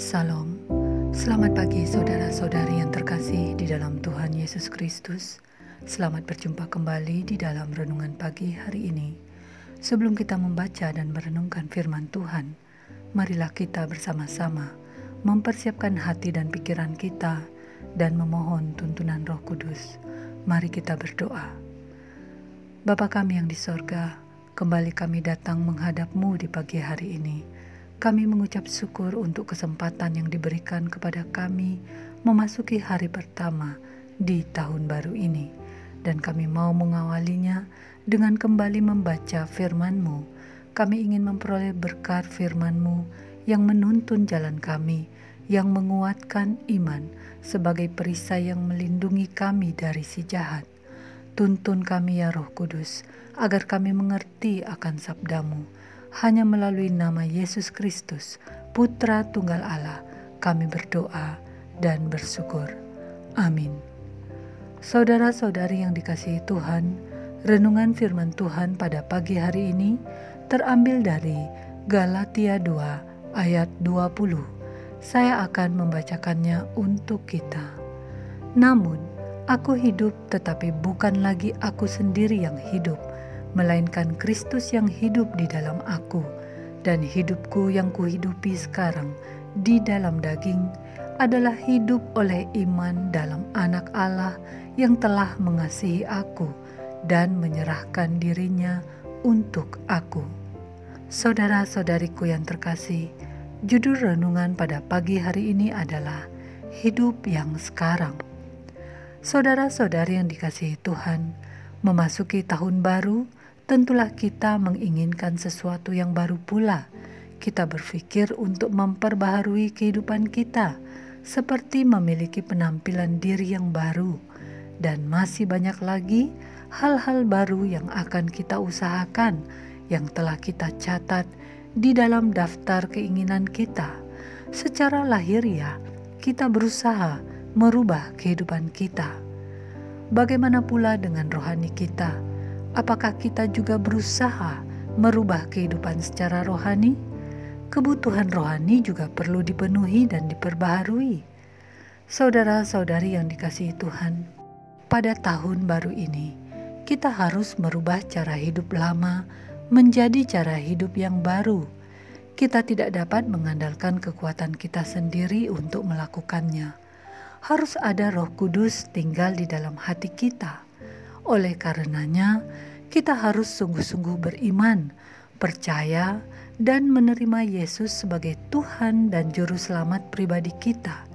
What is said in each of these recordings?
Salam, selamat pagi saudara-saudari yang terkasih di dalam Tuhan Yesus Kristus. Selamat berjumpa kembali di dalam renungan pagi hari ini. Sebelum kita membaca dan merenungkan firman Tuhan, marilah kita bersama-sama mempersiapkan hati dan pikiran kita dan memohon tuntunan Roh Kudus. Mari kita berdoa. Bapa kami yang di sorga, kembali kami datang menghadap-Mu di pagi hari ini. Kami mengucap syukur untuk kesempatan yang diberikan kepada kami memasuki hari pertama di tahun baru ini. Dan kami mau mengawalinya dengan kembali membaca firman-Mu. Kami ingin memperoleh berkat firman-Mu yang menuntun jalan kami, yang menguatkan iman sebagai perisai yang melindungi kami dari si jahat. Tuntun kami ya Roh Kudus, agar kami mengerti akan sabda-Mu. Hanya melalui nama Yesus Kristus, Putra Tunggal Allah, kami berdoa dan bersyukur. Amin. Saudara-saudari yang dikasihi Tuhan, renungan firman Tuhan pada pagi hari ini terambil dari Galatia 2 ayat 20. Saya akan membacakannya untuk kita. Namun, aku hidup tetapi bukan lagi aku sendiri yang hidup, melainkan Kristus yang hidup di dalam aku, dan hidupku yang kuhidupi sekarang di dalam daging adalah hidup oleh iman dalam Anak Allah yang telah mengasihi aku dan menyerahkan dirinya untuk aku. Saudara-saudariku yang terkasih, judul renungan pada pagi hari ini adalah hidup yang sekarang. Saudara-saudari yang dikasihi Tuhan, memasuki tahun baru, tentulah kita menginginkan sesuatu yang baru pula. Kita berpikir untuk memperbaharui kehidupan kita, seperti memiliki penampilan diri yang baru. Dan masih banyak lagi hal-hal baru yang akan kita usahakan, yang telah kita catat di dalam daftar keinginan kita. Secara lahiriah, kita berusaha merubah kehidupan kita. Bagaimana pula dengan rohani kita? Apakah kita juga berusaha merubah kehidupan secara rohani? Kebutuhan rohani juga perlu dipenuhi dan diperbaharui. Saudara-saudari yang dikasihi Tuhan, pada tahun baru ini, kita harus merubah cara hidup lama menjadi cara hidup yang baru. Kita tidak dapat mengandalkan kekuatan kita sendiri untuk melakukannya. Harus ada Roh Kudus tinggal di dalam hati kita. Oleh karenanya, kita harus sungguh-sungguh beriman, percaya, dan menerima Yesus sebagai Tuhan dan Juru Selamat pribadi kita.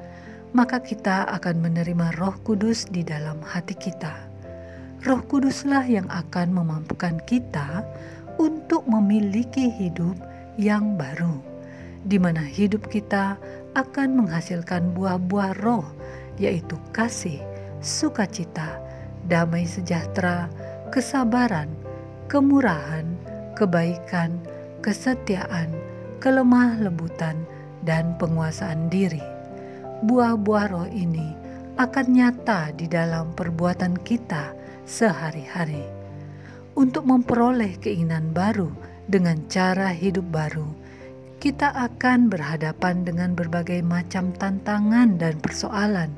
Maka kita akan menerima Roh Kudus di dalam hati kita. Roh Kuduslah yang akan memampukan kita untuk memiliki hidup yang baru, di mana hidup kita akan menghasilkan buah-buah roh, yaitu kasih, sukacita, damai sejahtera, kesabaran, kemurahan, kebaikan, kesetiaan, kelemah lembutan, dan penguasaan diri. Buah-buah roh ini akan nyata di dalam perbuatan kita sehari-hari. Untuk memperoleh keinginan baru dengan cara hidup baru, kita akan berhadapan dengan berbagai macam tantangan dan persoalan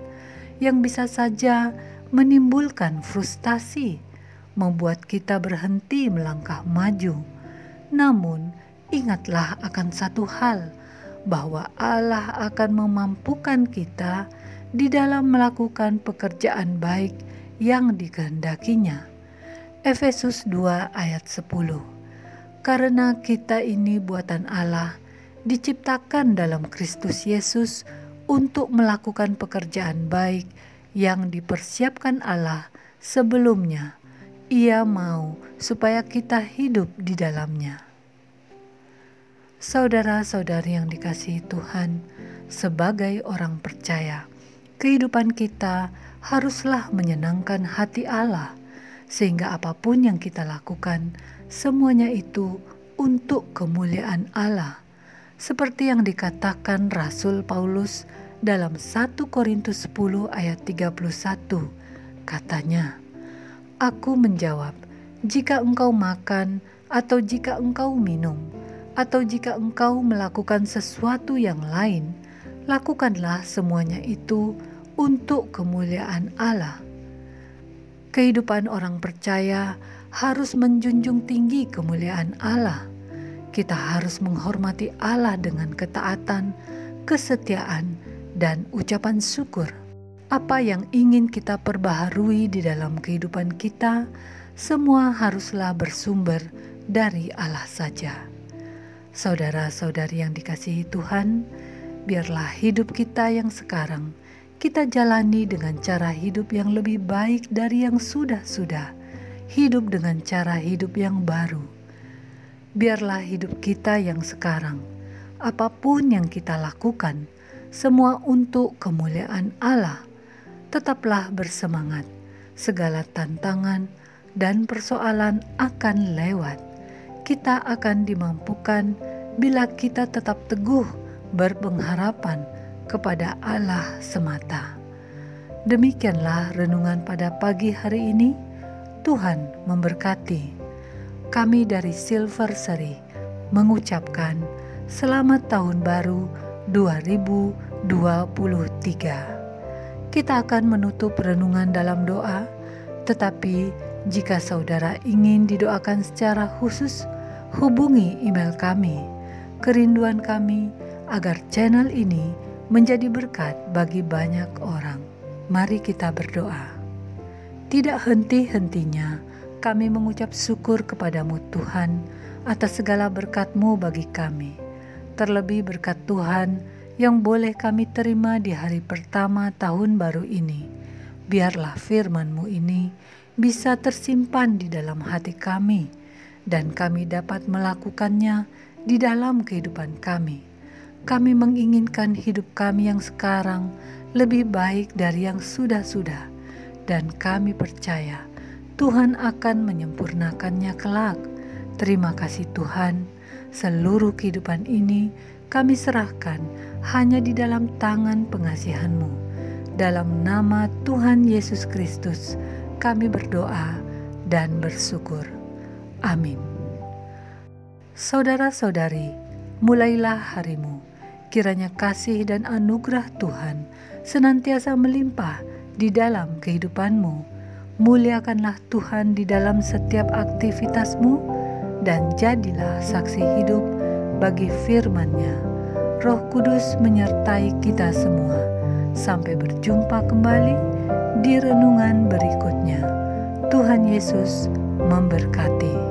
yang bisa saja menimbulkan frustasi, membuat kita berhenti melangkah maju. Namun, ingatlah akan satu hal, bahwa Allah akan memampukan kita di dalam melakukan pekerjaan baik yang dikehendakinya. Efesus 2 ayat 10. Karena kita ini buatan Allah, diciptakan dalam Kristus Yesus untuk melakukan pekerjaan baik yang dipersiapkan Allah sebelumnya. Ia mau supaya kita hidup di dalamnya. Saudara-saudari yang dikasihi Tuhan, sebagai orang percaya, kehidupan kita haruslah menyenangkan hati Allah, sehingga apapun yang kita lakukan, semuanya itu untuk kemuliaan Allah. Seperti yang dikatakan Rasul Paulus dalam 1 Korintus 10 ayat 31, katanya, "Aku menjawab, jika engkau makan atau jika engkau minum, atau jika engkau melakukan sesuatu yang lain, Lakukanlah semuanya itu untuk kemuliaan Allah. Kehidupan orang percaya harus menjunjung tinggi kemuliaan Allah. Kita harus menghormati Allah dengan ketaatan, kesetiaan, dan ucapan syukur. Apa yang ingin kita perbaharui di dalam kehidupan kita, semua haruslah bersumber dari Allah saja. Saudara-saudari yang dikasihi Tuhan, biarlah hidup kita yang sekarang kita jalani dengan cara hidup yang lebih baik dari yang sudah-sudah, hidup dengan cara hidup yang baru. Biarlah hidup kita yang sekarang, apapun yang kita lakukan, semua untuk kemuliaan Allah. Tetaplah bersemangat, segala tantangan dan persoalan akan lewat. Kita akan dimampukan bila kita tetap teguh berpengharapan kepada Allah semata. Demikianlah renungan pada pagi hari ini. Tuhan memberkati. Kami dari Silver Seri mengucapkan selamat tahun baru 2023. Kita akan menutup renungan dalam doa, tetapi jika saudara ingin didoakan secara khusus, hubungi email kami. Kerinduan kami agar channel ini menjadi berkat bagi banyak orang. Mari kita berdoa. Tidak henti-hentinya kami mengucap syukur kepadamu Tuhan atas segala berkat-Mu bagi kami. Terlebih berkat Tuhan yang boleh kami terima di hari pertama tahun baru ini. Biarlah firman-Mu ini bisa tersimpan di dalam hati kami dan kami dapat melakukannya di dalam kehidupan kami. Kami menginginkan hidup kami yang sekarang lebih baik dari yang sudah-sudah, dan kami percaya Tuhan akan menyempurnakannya kelak. Terima kasih Tuhan, seluruh kehidupan ini kami serahkan hanya di dalam tangan pengasihan-Mu. Dalam nama Tuhan Yesus Kristus kami berdoa dan bersyukur. Amin. Saudara-saudari, mulailah harimu. Kiranya kasih dan anugerah Tuhan senantiasa melimpah di dalam kehidupanmu. Muliakanlah Tuhan di dalam setiap aktivitasmu dan jadilah saksi hidup bagi firman-Nya. Roh Kudus menyertai kita semua. Sampai berjumpa kembali di renungan berikutnya. Tuhan Yesus memberkati.